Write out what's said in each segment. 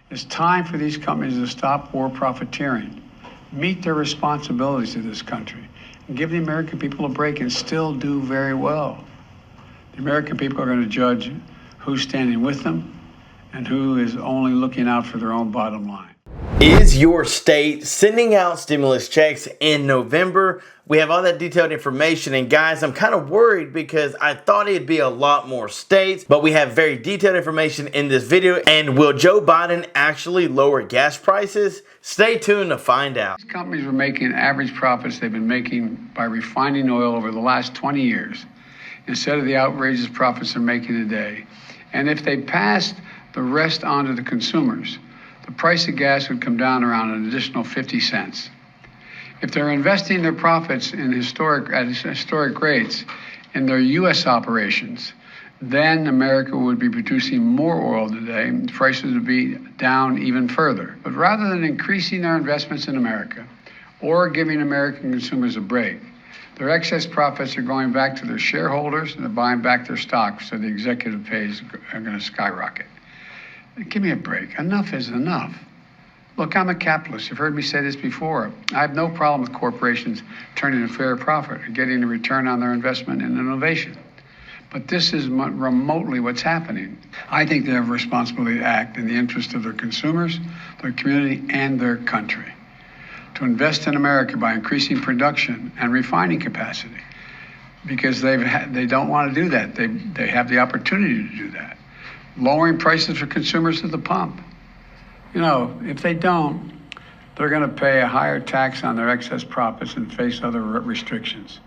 It's time for these companies to stop war profiteering, meet their responsibilities to this country, and give the American people a break and still do very well. The American people are going to judge who's standing with them and who is only looking out for their own bottom line. Is your state sending out stimulus checks in November? We have all that detailed information, and guys, I'm kind of worried because I thought it'd be a lot more states, but we have very detailed information in this video. And will Joe Biden actually lower gas prices? Stay tuned to find out. These companies were making average profits they've been making by refining oil over the last 20 years, instead of the outrageous profits they're making today. And if they passed the rest on to the consumers, the price of gas would come down around an additional 50 cents. If they're investing their profits at historic rates in their U.S. operations, then America would be producing more oil today, and prices would be down even further. But rather than increasing their investments in America or giving American consumers a break, their excess profits are going back to their shareholders, and they're buying back their stock, so the executive pays are going to skyrocket. Give me a break. Enough is enough. Look, I'm a capitalist. You've heard me say this before. I have no problem with corporations turning a fair profit or getting a return on their investment in innovation. But this is remotely what's happening. I think they have a responsibility to act in the interest of their consumers, their community, and their country. To invest in America by increasing production and refining capacity, because they don't want to do that. They have the opportunity to do that. Lowering prices for consumers at the pump. You know, if they don't, they're going to pay a higher tax on their excess profits and face other restrictions.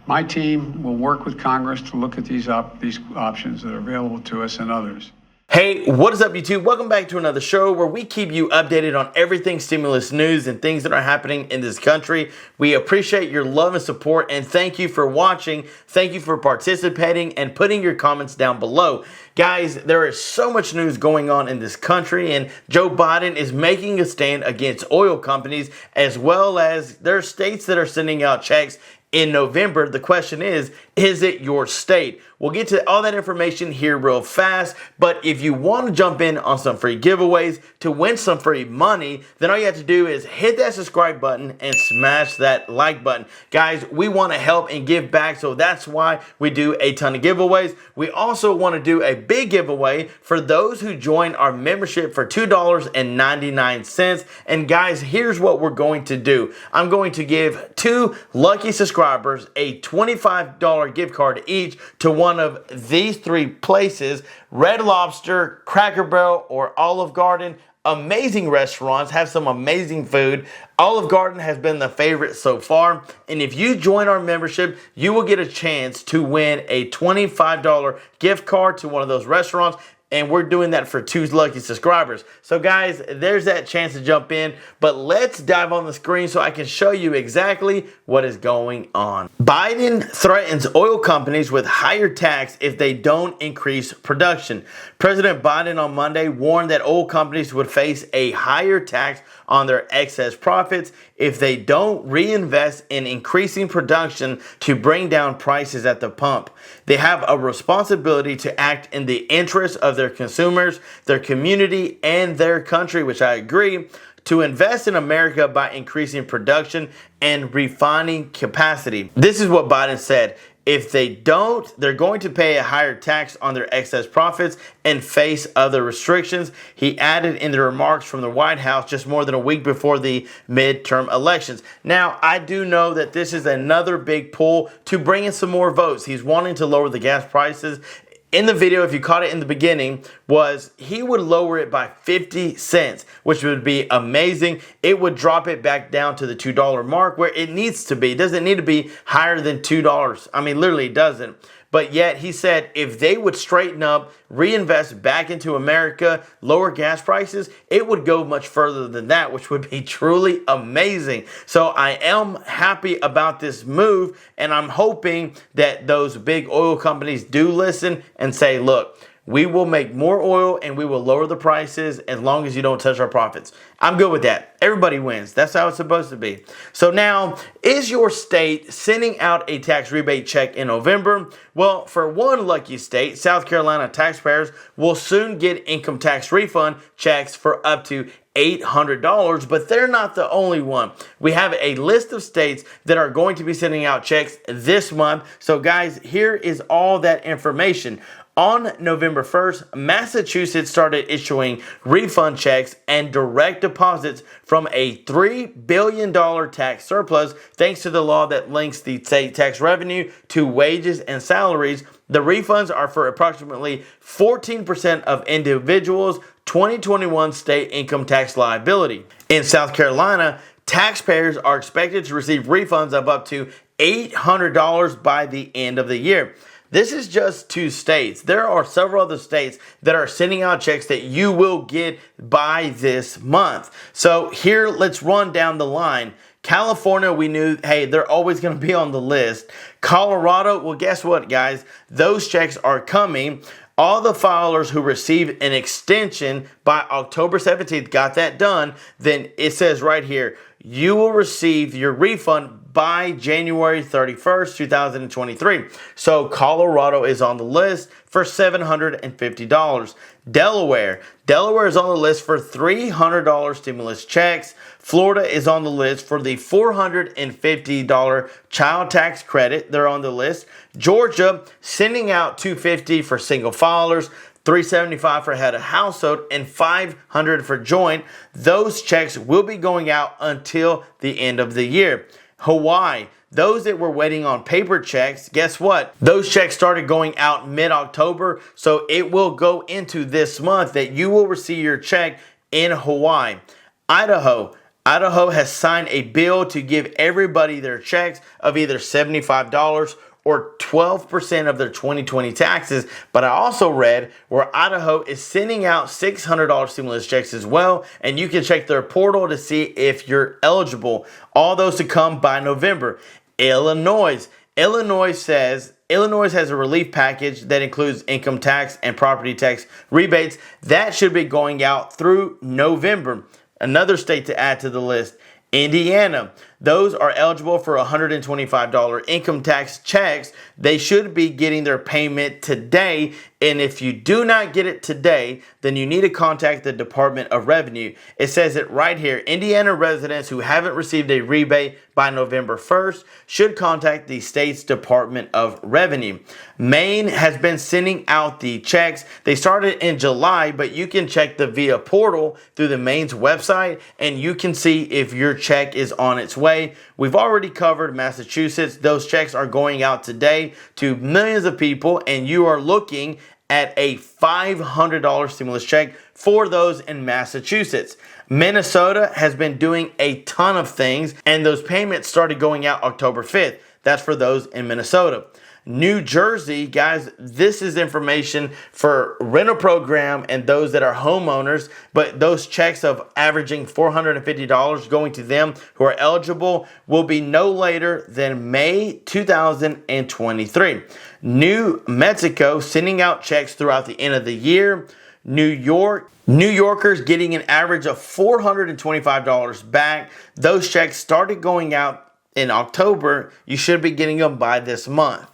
My team will work with Congress to look at these options that are available to us and others. Hey, what is up, YouTube? Welcome back to another show where we keep you updated on everything stimulus news and things that are happening in this country. We appreciate your love and support, and thank you for watching. Thank you for participating and putting your comments down below. Guys, there is so much news going on in this country, and Joe Biden is making a stand against oil companies, as well as there are states that are sending out checks in November. The question is it your state? We'll get to all that information here real fast, but if you want to jump in on some free giveaways to win some free money, then all you have to do is hit that subscribe button and smash that like button. Guys, we want to help and give back, so that's why we do a ton of giveaways. We also want to do a big giveaway for those who join our membership for $2.99. And guys, here's what we're going to do. I'm going to give 2 lucky subscribers a $25 gift card each to one of these 3 places: Red Lobster, Cracker Barrel, or Olive Garden. Amazing restaurants, have some amazing food. Olive Garden has been the favorite so far. And if you join our membership, you will get a chance to win a $25 gift card to one of those restaurants. And we're doing that for 2 lucky subscribers. So guys, there's that chance to jump in. But let's dive on the screen so I can show you exactly what is going on. Biden threatens oil companies with higher tax if they don't increase production. President Biden on Monday warned that oil companies would face a higher tax on their excess profits if they don't reinvest in increasing production to bring down prices at the pump. They have a responsibility to act in the interest of their consumers, their community, and their country, which I agree, to invest in America by increasing production and refining capacity. This is what Biden said. If they don't, they're going to pay a higher tax on their excess profits and face other restrictions. He added in the remarks from the White House just more than a week before the midterm elections. Now, I do know that this is another big pull to bring in some more votes. He's wanting to lower the gas prices. In the video, if you caught it in the beginning, was he would lower it by 50 cents, which would be amazing. It would drop it back down to the $2 mark where it needs to be. It doesn't need to be higher than $2. I mean, literally it doesn't. But yet he said if they would straighten up, reinvest back into America, lower gas prices, it would go much further than that, which would be truly amazing. So I am happy about this move, and I'm hoping that those big oil companies do listen and say, look, We will make more oil and we will lower the prices as long as you don't touch our profits. I'm good with that. Everybody wins. That's how it's supposed to be. So now, is your state sending out a tax rebate check in November? Well, for one lucky state, South Carolina, taxpayers will soon get income tax refund checks for up to $800, but they're not the only one. We have a list of states that are going to be sending out checks this month. So guys, here is all that information. On November 1st, Massachusetts started issuing refund checks and direct deposits from a $3 billion tax surplus thanks to the law that links the state tax revenue to wages and salaries. The refunds are for approximately 14% of individuals' 2021 state income tax liability. In South Carolina, taxpayers are expected to receive refunds of up to $800 by the end of the year. This is just 2 states. There are several other states that are sending out checks that you will get by this month. So here, let's run down the line. California, we knew, hey, they're always going to be on the list. Colorado, well, guess what, guys? Those checks are coming. All the filers who received an extension by October 17th got that done. Then it says right here, you will receive your refund by January 31st, 2023. So Colorado is on the list for $750. Delaware is on the list for $300 stimulus checks. Florida is on the list for the $450 child tax credit. They're on the list. Georgia sending out $250 for single filers, $375 for head of household, and $500 for joint. Those checks will be going out until the end of the year. Hawaii, those that were waiting on paper checks, guess what? Those checks started going out mid-October, so it will go into this month that you will receive your check in Hawaii. Idaho has signed a bill to give everybody their checks of either $75 or 12% of their 2020 taxes. But I also read where Idaho is sending out $600 stimulus checks as well, and you can check their portal to see if you're eligible. All those to come by November. Illinois has a relief package that includes income tax and property tax rebates. That should be going out through November. Another state to add to the list, Indiana. Those are eligible for $125 income tax checks. They should be getting their payment today. And if you do not get it today, then you need to contact the Department of Revenue. It says it right here. Indiana residents who haven't received a rebate by November 1st should contact the state's Department of Revenue. Maine has been sending out the checks. They started in July, but you can check the VIA portal through the Maine's website and you can see if your check is on its way. We've already covered Massachusetts. Those checks are going out today to millions of people, and you are looking at a $500 stimulus check for those in Massachusetts. Minnesota has been doing a ton of things, and those payments started going out October 5th. That's for those in Minnesota. New Jersey, guys, this is information for rental program and those that are homeowners, but those checks of averaging $450 going to them who are eligible will be no later than May 2023. New Mexico sending out checks throughout the end of the year. New Yorkers getting an average of $425 back. Those checks started going out in October. You should be getting them by this month.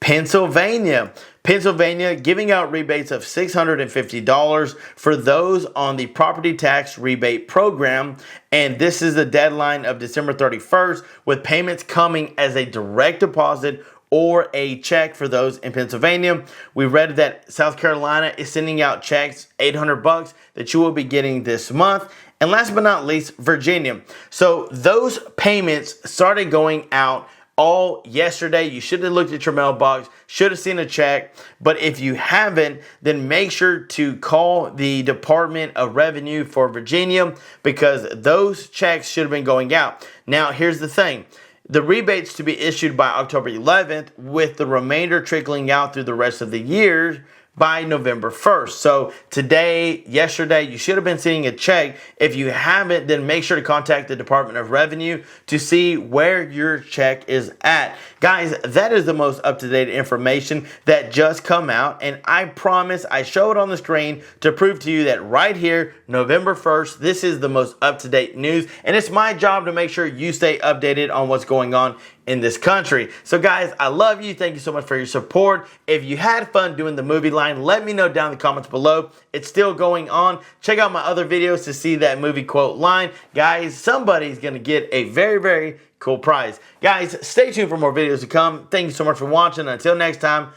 Pennsylvania giving out rebates of $650 for those on the property tax rebate program. And this is the deadline of December 31st, with payments coming as a direct deposit or a check for those in Pennsylvania. We read that South Carolina is sending out checks, $800 that you will be getting this month. And last but not least, Virginia. So those payments started going out all yesterday. You should have looked at your mailbox, should have seen a check. But if you haven't, then make sure to call the Department of Revenue for Virginia, because those checks should have been going out. Now, here's the thing. The rebates to be issued by October 11th, with the remainder trickling out through the rest of the year by November 1st. So today, yesterday, you should have been seeing a check. If you haven't, then make sure to contact the Department of Revenue to see where your check is at. Guys, that is the most up-to-date information that just come out, and I promise I show it on the screen to prove to you that right here, November 1st, this is the most up-to-date news, and it's my job to make sure you stay updated on what's going on in this country. So guys, I love you. Thank you so much for your support. If you had fun doing the movie line, let me know down in the comments below. It's still going on. Check out my other videos to see that movie quote line. Guys, somebody's going to get a very, very cool prize. Guys, stay tuned for more videos to come. Thank you so much for watching. Until next time,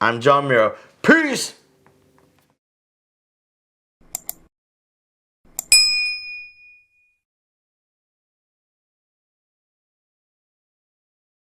I'm John Miro. Peace!